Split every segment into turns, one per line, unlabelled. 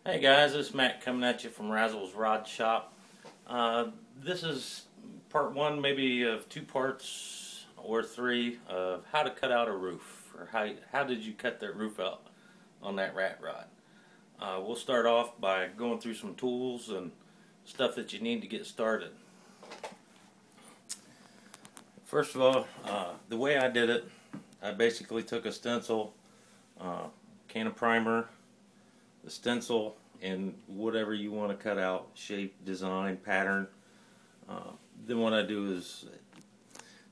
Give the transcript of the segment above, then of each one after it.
Hey guys, this is Matt coming at you from Razzle's Rod Shop. This is part one, maybe of two parts or three of how to cut out a roof, or how did you cut that roof out on that rat rod. We'll start off by going through some tools and stuff that you need to get started. First of all, the way I did it, I basically took a stencil, can of primer, the stencil, and whatever you want to cut out, shape, design, pattern. Then what I do is,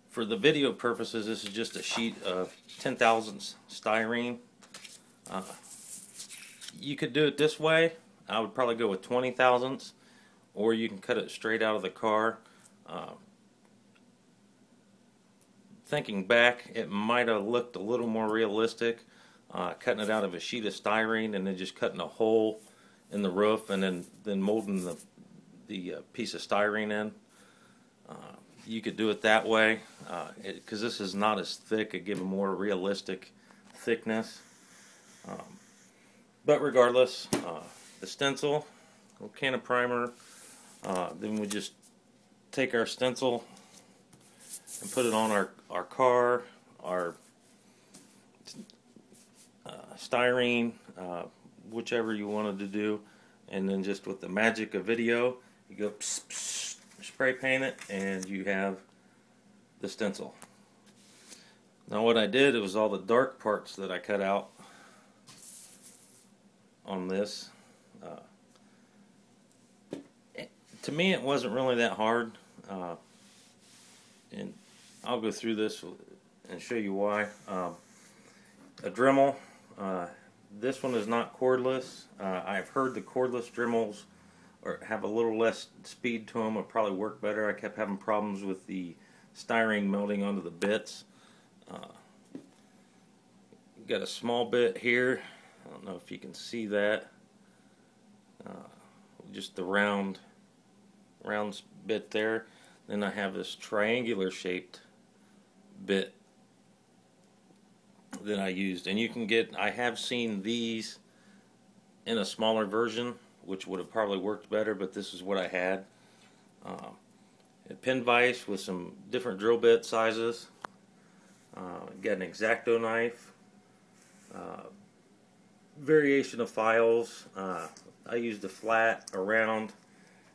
for the video purposes, this is just a sheet of 10 thousandths styrene. You could do it this way. I would probably go with 20 thousandths, or you can cut it straight out of the car. Thinking back, it might have looked a little more realistic, cutting it out of a sheet of styrene and then just cutting a hole in the roof and then molding the piece of styrene in. You could do it that way because this is not as thick. It gives a more realistic thickness. But regardless, the stencil, a can of primer, then we just take our stencil and put it on our car, our styrene, whichever you wanted to do, and then just with the magic of video, you go pss, pss, spray paint it, and you have the stencil. Now what I did, it was all the dark parts that I cut out on this. To me, it wasn't really that hard, and I'll go through this and show you why. A Dremel. This one is not cordless. I've heard the cordless Dremels have a little less speed to them. It probably work better. I kept having problems with the styrene melting onto the bits. Got a small bit here. I don't know if you can see that. Just the round bit there. Then I have this triangular shaped bit that I used, and you can get, I have seen these in a smaller version which would have probably worked better, but this is what I had. A pin vise with some different drill bit sizes, got an X-Acto knife, variation of files. I used a flat, a round,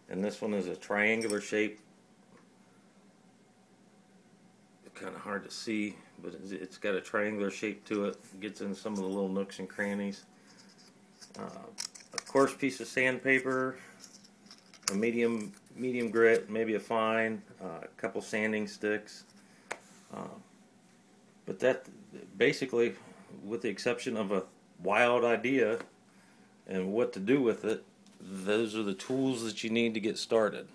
and this one is a triangular shape. Kind of hard to see, but it's got a triangular shape to it. It gets in some of the little nooks and crannies. A coarse piece of sandpaper, a medium grit, maybe a fine, a couple sanding sticks. But that basically, with the exception of a wild idea and what to do with it, those are the tools that you need to get started.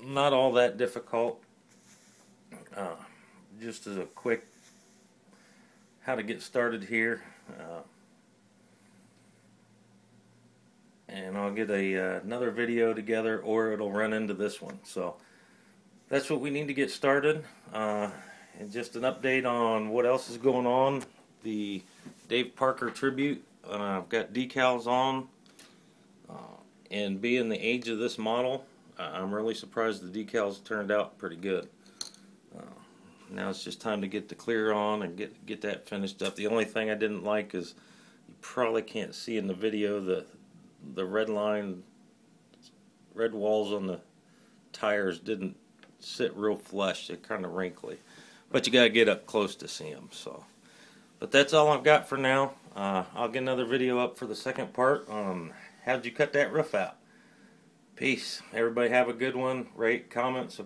Not all that difficult. Just as a quick how to get started here, and I'll get another video together, or it'll run into this one. So that's what we need to get started, and just an update on what else is going on. The Dave Parker tribute, I've got decals on, and being the age of this model, I'm really surprised the decals turned out pretty good. Now it's just time to get the clear on and get that finished up. The only thing I didn't like is, you probably can't see in the video, the red walls on the tires didn't sit real flush. They're kind of wrinkly, but you gotta get up close to see them. So, but that's all I've got for now. I'll get another video up for the second part on how'd you cut that roof out. Peace. Everybody have a good one. Rate, comment,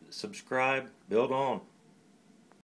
subscribe, build on.